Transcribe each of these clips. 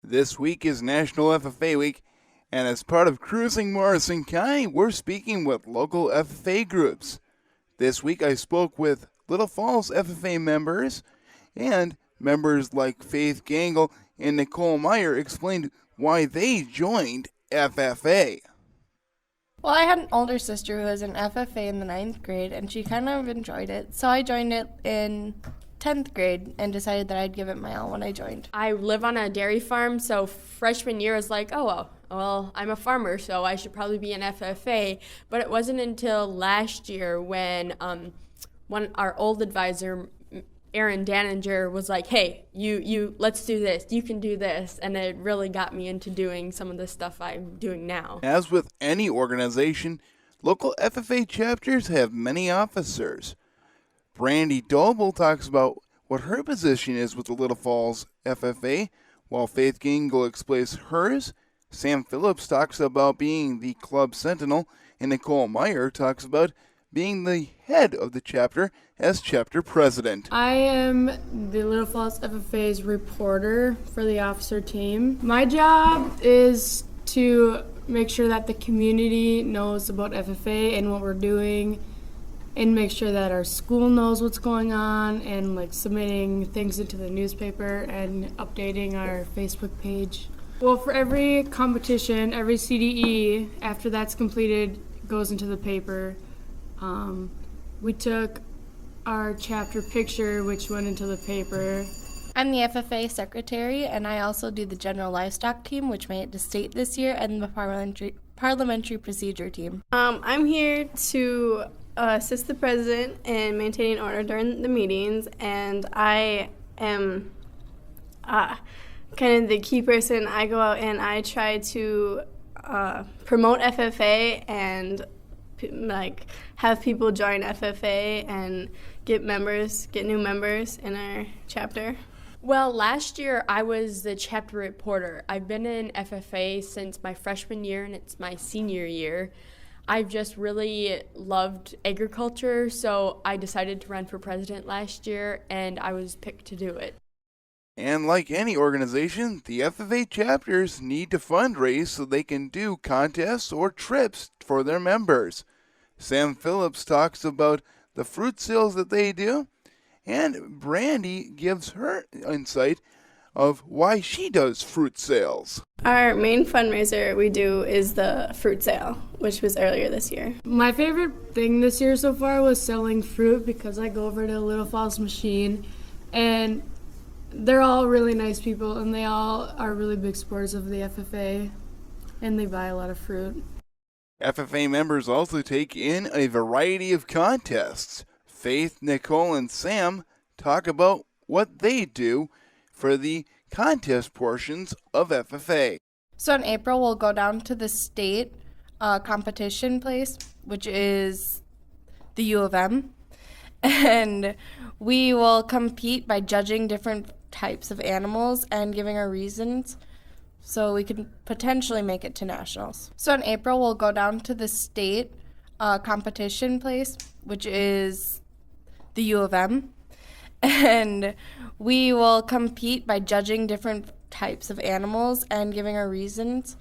This week is National FFA Week, and as part of Cruisin Morrison County, we're speaking with local FFA groups. This week I spoke with Little Falls FFA members, and members like Faith Gangle and Nicole Meyer explained why they joined FFA. Well, I had an older sister who was in FFA in the 9th grade, and she kind of enjoyed it. So I joined it in 10th grade and decided that I'd give it my all when I joined. I live on a dairy farm, so freshman year was like, well, I'm a farmer, so I should probably be an FFA. But it wasn't until last year when our old advisor, Aaron Daninger, was like, hey, you let's do this. You can do this. And it really got me into doing some of the stuff I'm doing now. As with any organization, local FFA chapters have many officers. Brandy Doble talks about what her position is with the Little Falls FFA, while Faith Gangle explains hers. Sam Phillips talks about being the club sentinel, and Nicole Meyer talks about being the head of the chapter as chapter president. I am the Little Falls FFA's reporter for the officer team. My job is to make sure that the community knows about FFA and what we're doing, and make sure that our school knows what's going on, and like submitting things into the newspaper and updating our Facebook page. Well, for every competition, every CDE, after that's completed, goes into the paper. We took our chapter picture, which went into the paper. I'm the FFA secretary, and I also do the general livestock team, which made it to state this year, and the parliamentary procedure team. I'm here to assist the president in maintaining order during the meetings, and I am kind of the key person. I go out and I try to promote FFA and have people join FFA and get new members in our chapter. Well, last year I was the chapter reporter. I've been in FFA since my freshman year, and it's my senior year. I've just really loved agriculture, so I decided to run for president last year, and I was picked to do it. And like any organization, the FFA chapters need to fundraise so they can do contests or trips for their members. Sam Phillips talks about the fruit sales that they do, and Brandy gives her insight of why she does fruit sales. Our main fundraiser we do is the fruit sale, which was earlier this year. My favorite thing this year so far was selling fruit, because I go over to Little Falls Machine, and they're all really nice people, and they all are really big supporters of the FFA, and they buy a lot of fruit. FFA members also take in a variety of contests. Faith, Nicole, and Sam talk about what they do for the contest portions of FFA. So in April, we'll go down to the state competition place, which is the U of M, and we will compete by judging different types of animals and giving our reasons, so we can potentially make it to nationals. So in April, we'll go down to the state competition place, which is the U of M, and we will compete by judging different types of animals and giving our reasons,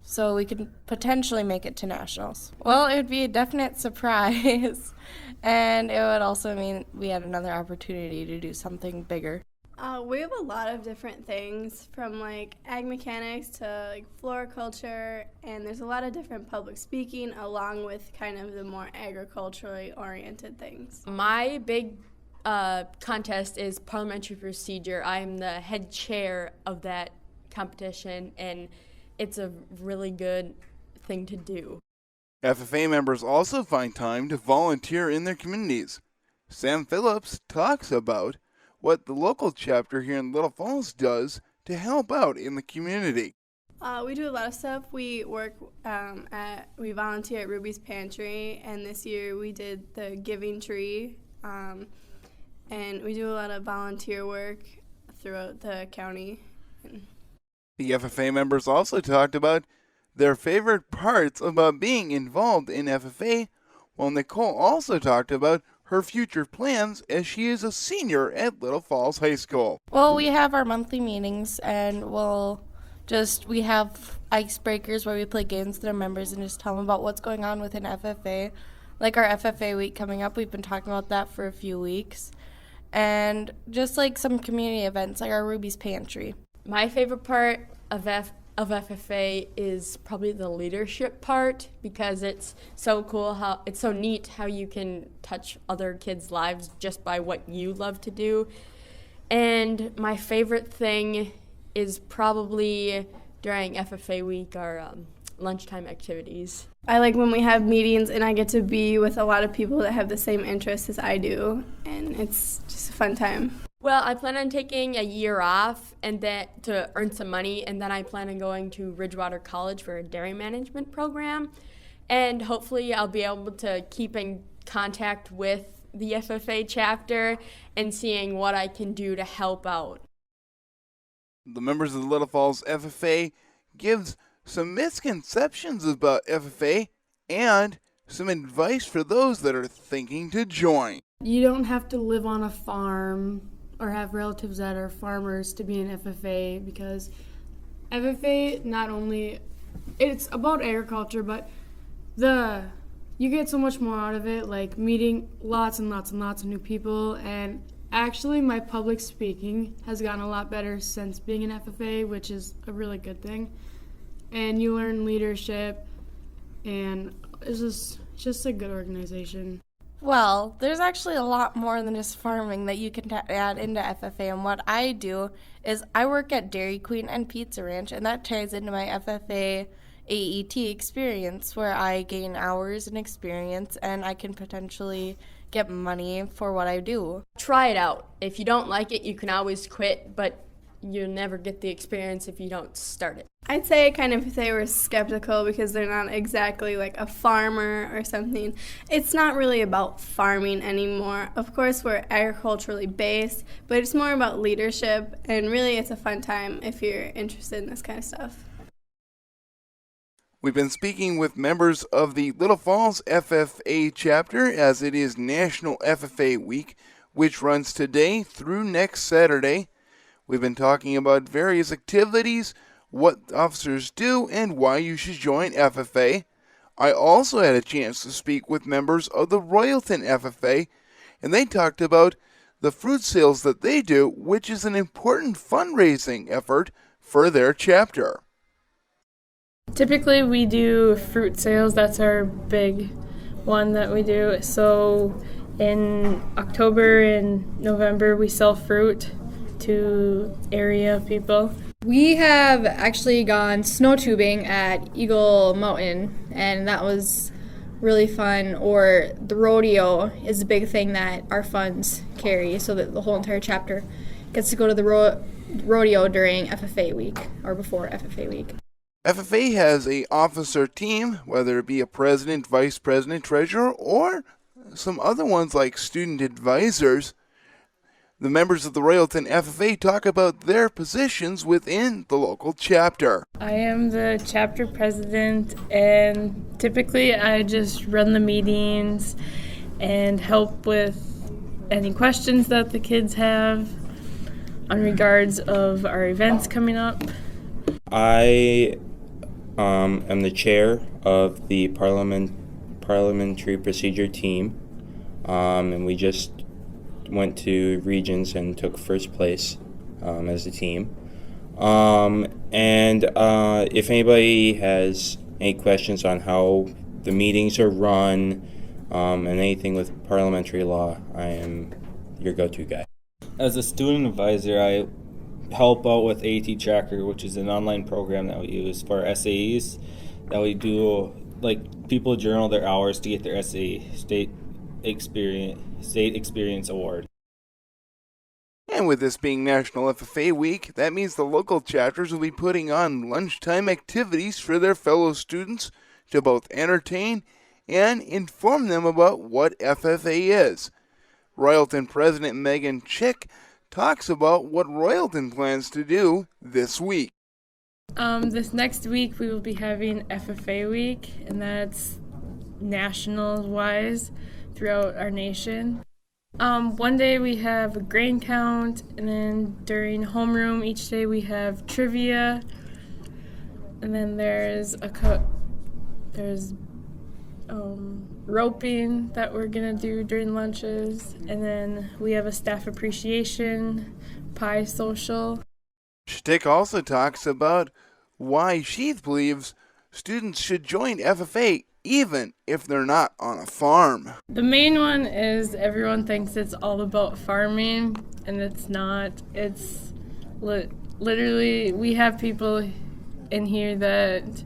so we can potentially make it to nationals. Well, it would be a definite surprise, and it would also mean we had another opportunity to do something bigger. We have a lot of different things, from like ag mechanics to like floriculture, and there's a lot of different public speaking along with kind of the more agriculturally oriented things. My big contest is parliamentary procedure. I'm the head chair of that competition, and it's a really good thing to do. FFA members also find time to volunteer in their communities. Sam Phillips talks about what the local chapter here in Little Falls does to help out in the community. We do a lot of stuff. We work we volunteer at Ruby's Pantry, and this year we did the Giving Tree, and we do a lot of volunteer work throughout the county. The FFA members also talked about their favorite parts about being involved in FFA, while Nicole also talked about her future plans as she is a senior at Little Falls High School. Well, we have our monthly meetings, and we'll We have icebreakers where we play games with our members and just tell them about what's going on within FFA. Like our FFA week coming up, we've been talking about that for a few weeks. And just like some community events like our Ruby's Pantry. My favorite part of FFA is probably the leadership part, because it's so cool it's so neat how you can touch other kids' lives just by what you love to do. And my favorite thing is probably during FFA week our lunchtime activities. I like when we have meetings and I get to be with a lot of people that have the same interests as I do, and it's just a fun time. Well, I plan on taking a year off and then to earn some money, and then I plan on going to Ridgewater College for a dairy management program, and hopefully I'll be able to keep in contact with the FFA chapter and seeing what I can do to help out. The members of the Little Falls FFA gives some misconceptions about FFA and some advice for those that are thinking to join. You don't have to live on a farm or have relatives that are farmers to be an FFA, because FFA not only, it's about agriculture, but you get so much more out of it, like meeting lots and lots and lots of new people. And actually my public speaking has gotten a lot better since being an FFA, which is a really good thing. And you learn leadership, and it's just a good organization. Well, there's actually a lot more than just farming that you can add into FFA, and what I do is I work at Dairy Queen and Pizza Ranch, and that ties into my FFA AET experience, where I gain hours and experience, and I can potentially get money for what I do. Try it out. If you don't like it, you can always quit, but you'll never get the experience if you don't start it. I'd say kind of if they were skeptical because they're not exactly like a farmer or something. It's not really about farming anymore. Of course, we're agriculturally based, but it's more about leadership, and really it's a fun time if you're interested in this kind of stuff. We've been speaking with members of the Little Falls FFA chapter, as it is National FFA Week, which runs today through next Saturday. We've been talking about various activities, what officers do, and why you should join FFA. I also had a chance to speak with members of the Royalton FFA, and they talked about the fruit sales that they do, which is an important fundraising effort for their chapter. Typically we do fruit sales. That's our big one that we do. So in October and November we sell fruit to area people. We have actually gone snow tubing at Eagle Mountain, and that was really fun. Or the rodeo is a big thing that our funds carry, so that the whole entire chapter gets to go to the rodeo during FFA week or before FFA week. FFA has a officer team, whether it be a president, vice president, treasurer, or some other ones like student advisors. The members of the Royalton FFA talk about their positions within the local chapter. I am the chapter president, and typically I just run the meetings and help with any questions that the kids have on regards of our events coming up. I am the chair of the parliamentary procedure team, and we just went to regions and took first place as a team. And if anybody has any questions on how the meetings are run and anything with parliamentary law, I am your go-to guy. As a student advisor, I help out with AT Tracker, which is an online program that we use for SAEs that we do, like people journal their hours to get their SAE state experience award. And with this being National FFA Week, that means the local chapters will be putting on lunchtime activities for their fellow students to both entertain and inform them about what FFA is. Royalton President Megan Chick talks about what Royalton plans to do this week. This next week we will be having FFA week, and that's national-wise throughout our nation. One day we have a grain count, and then during homeroom each day we have trivia, And then there's roping that we're gonna do during lunches, and then we have a staff appreciation pie social. Shtick also talks about why she believes students should join FFA even if they're not on a farm. The main one is everyone thinks it's all about farming, and it's not. It's literally, we have people in here that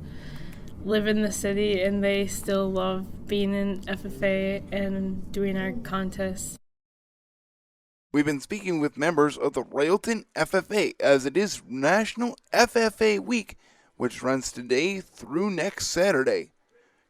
live in the city and they still love being in FFA and doing our contests. We've been speaking with members of the Railton FFA as it is National FFA Week, which runs today through next Saturday.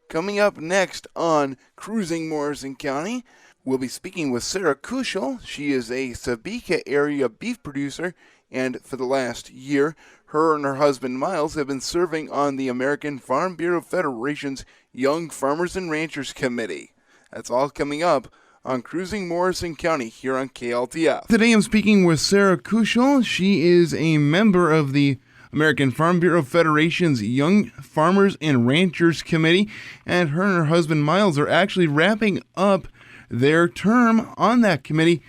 Coming up next on Cruising Morrison County, we'll be speaking with Sarah Kuschel. She is a Sabika area beef producer, and for the last year, her and her husband Miles have been serving on the American Farm Bureau Federation's Young Farmers and Ranchers Committee. That's all coming up on Cruising Morrison County here on KLTF. Today I'm speaking with Sarah Kuschel. She is a member of the American Farm Bureau Federation's Young Farmers and Ranchers Committee, and her husband Miles are actually wrapping up their term on that committee.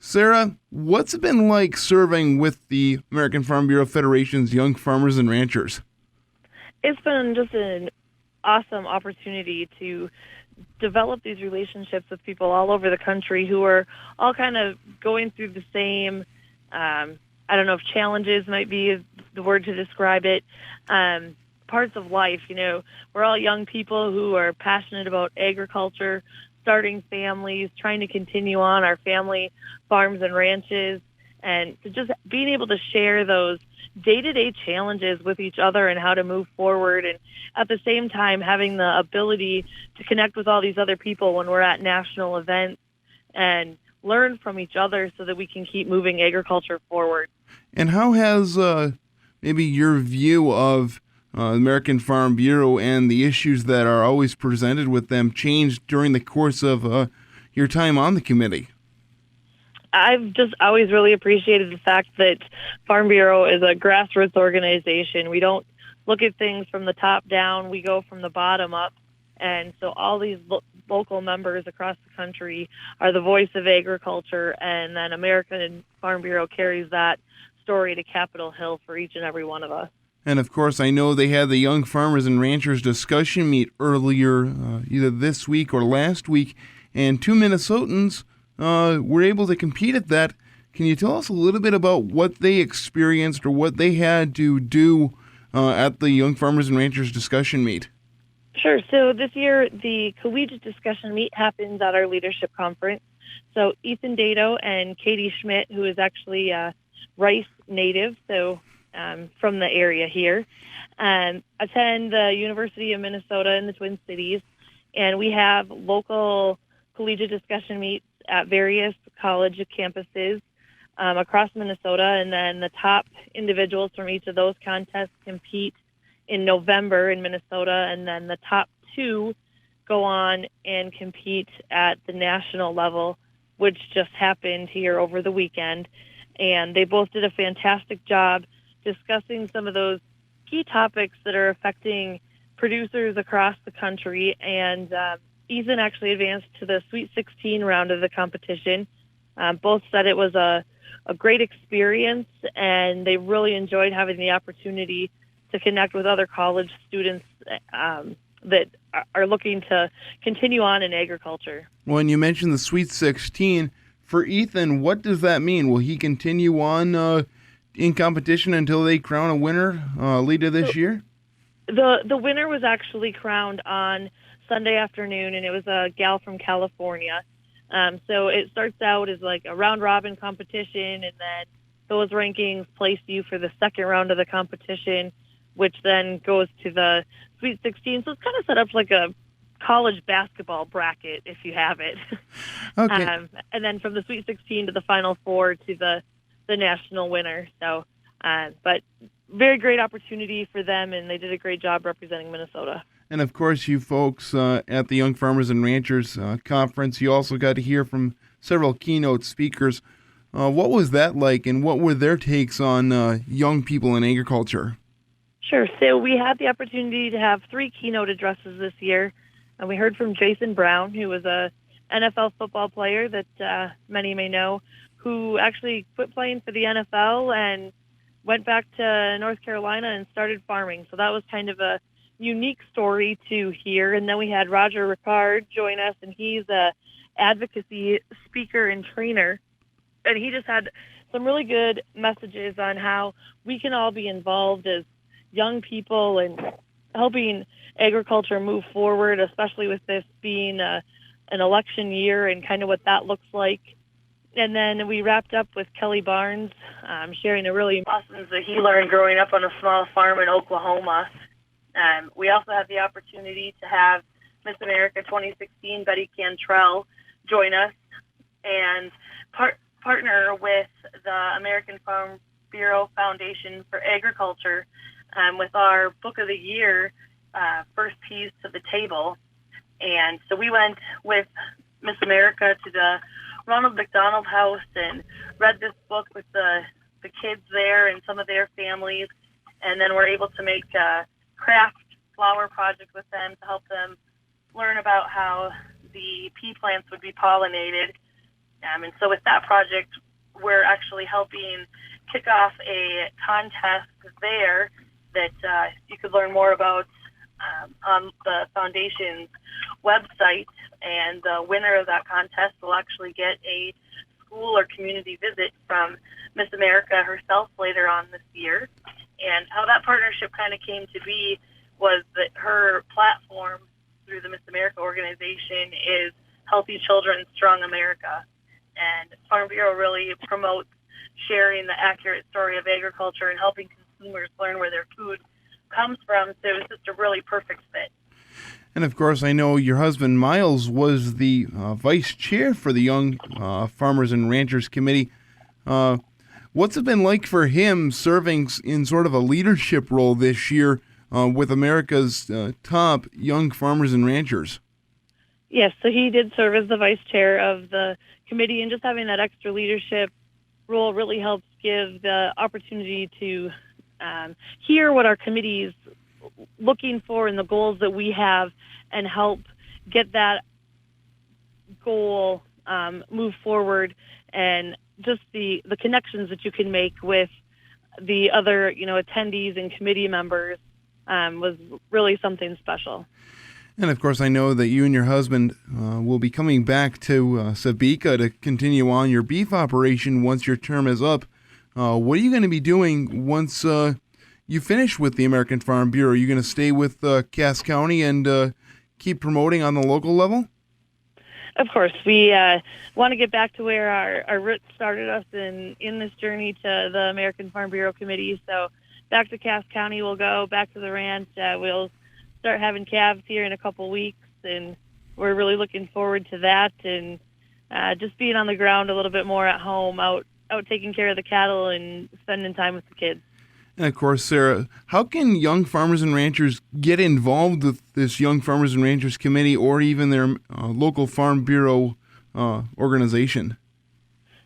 Sarah, what's it been like serving with the American Farm Bureau Federation's Young Farmers and Ranchers? It's been just an awesome opportunity to develop these relationships with people all over the country who are all kind of going through the same, I don't know if challenges might be the word to describe it, parts of life. You know, we're all young people who are passionate about agriculture, starting families, trying to continue on our family farms and ranches, and to just being able to share those day-to-day challenges with each other and how to move forward, and at the same time having the ability to connect with all these other people when we're at national events and learn from each other so that we can keep moving agriculture forward. And how has maybe your view of American Farm Bureau and the issues that are always presented with them changed during the course of your time on the committee? I've just always really appreciated the fact that Farm Bureau is a grassroots organization. We don't look at things from the top down. We go from the bottom up. And so all these local members across the country are the voice of agriculture, and then American Farm Bureau carries that story to Capitol Hill for each and every one of us. And of course, I know they had the Young Farmers and Ranchers discussion meet earlier, either this week or last week, and 2 Minnesotans were able to compete at that. Can you tell us a little bit about what they experienced or what they had to do at the Young Farmers and Ranchers discussion meet? Sure. So this year, the collegiate discussion meet happens at our leadership conference. So Ethan Dato and Katie Schmidt, who is actually a Rice native, so from the area here, attend the University of Minnesota in the Twin Cities, and we have local collegiate discussion meets at various college campuses across Minnesota, and then the top individuals from each of those contests compete in November in Minnesota, and then the top two go on and compete at the national level, which just happened here over the weekend. And they both did a fantastic job discussing some of those key topics that are affecting producers across the country. And Ethan actually advanced to the Sweet 16 round of the competition. Both said it was a great experience, and they really enjoyed having the opportunity to connect with other college students that are looking to continue on in agriculture. When you mentioned the Sweet 16, for Ethan, what does that mean? Will he continue on in competition until they crown a winner later this year? The winner was actually crowned on Sunday afternoon, and it was a gal from California. So it starts out as like a round-robin competition, and then those rankings place you for the second round of the competition, which then goes to the Sweet 16. So it's kind of set up like a college basketball bracket, if you have it. Okay. And then from the Sweet 16 to the Final Four to the national winner. So, but very great opportunity for them, and they did a great job representing Minnesota. And of course, you folks at the Young Farmers and Ranchers Conference, you also got to hear from several keynote speakers. What was that like, and what were their takes on young people in agriculture? Sure. So we had the opportunity to have 3 keynote addresses this year, and we heard from Jason Brown, who was a NFL football player that many may know, who actually quit playing for the NFL and went back to North Carolina and started farming. So that was kind of a unique story to hear. And then we had Roger Ricard join us, and he's a advocacy speaker and trainer. And he just had some really good messages on how we can all be involved as young people and helping agriculture move forward, especially with this being an election year and kind of what that looks like. And then we wrapped up with Kelly Barnes sharing a really lessons that he learned growing up on a small farm in Oklahoma. We also had the opportunity to have Miss America 2016 Betty Cantrell join us and partner with the American Farm Bureau Foundation for Agriculture with our Book of the Year, First Piece to the Table. And so we went with Miss America to the Ronald McDonald House and read this book with the kids there and some of their families. And then we're able to make a craft flower project with them to help them learn about how the pea plants would be pollinated. And so with that project, we're actually helping kick off a contest there that you could learn more about on the foundation's website. And the winner of that contest will actually get a school or community visit from Miss America herself later on this year. And how that partnership kind of came to be was that her platform through the Miss America organization is Healthy Children, Strong America. And Farm Bureau really promotes sharing the accurate story of agriculture and helping consumers learn where their food comes from. So it's just a really perfect fit. And of course, I know your husband Miles was the vice chair for the Young Farmers and Ranchers Committee. What's it been like for him serving in sort of a leadership role this year with America's top young farmers and ranchers? Yes, so he did serve as the vice chair of the committee, and just having that extra leadership role really helps give the opportunity to hear what our committee is looking for and the goals that we have, and help get that goal move forward, and just the connections that you can make with the other attendees and committee members was really something special. And of course, I know that you and your husband will be coming back to Sabika to continue on your beef operation once your term is up. What are you going to be doing once you finish with the American Farm Bureau? Are you going to stay with Cass County and keep promoting on the local level? Of course, we want to get back to where our roots started us in this journey to the American Farm Bureau Committee. So back to Cass County we'll go, back to the ranch. We'll start having calves here in a couple weeks, and we're really looking forward to that, and just being on the ground a little bit more at home, out taking care of the cattle and spending time with the kids. And of course, Sarah, how can young farmers and ranchers get involved with this Young Farmers and Ranchers Committee or even their local Farm Bureau organization?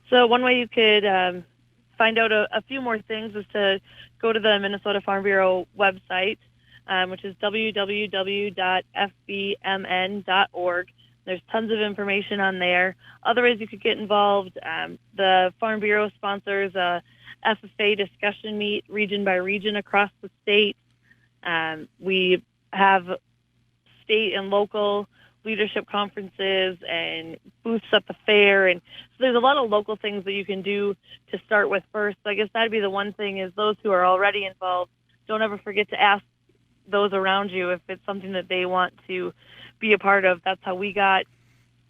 So one way you could find out a few more things is to go to the Minnesota Farm Bureau website, which is www.fbmn.org. There's tons of information on there. Other ways you could get involved, the Farm Bureau sponsors a FFA discussion meet region by region across the state. We have state and local leadership conferences and booths at the fair, and so there's a lot of local things that you can do to start with first. So I guess that'd be the one thing, is those who are already involved, don't ever forget to ask those around you if it's something that they want to be a part of. That's how we got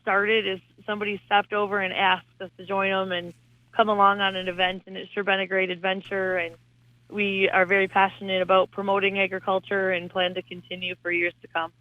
started, is somebody stepped over and asked us to join them and come along on an event, and it's sure been a great adventure, and we are very passionate about promoting agriculture and plan to continue for years to come.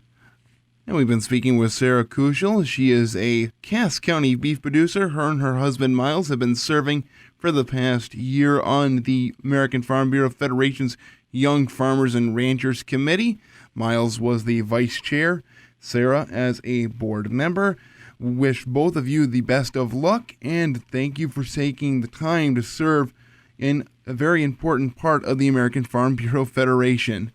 And we've been speaking with Sarah Kuschel. She is a Cass County beef producer. Her and her husband Miles have been serving for the past year on the American Farm Bureau Federation's Young Farmers and Ranchers Committee. Miles was the vice chair, Sarah as a board member. Wish both of you the best of luck, and thank you for taking the time to serve and a very important part of the American Farm Bureau Federation.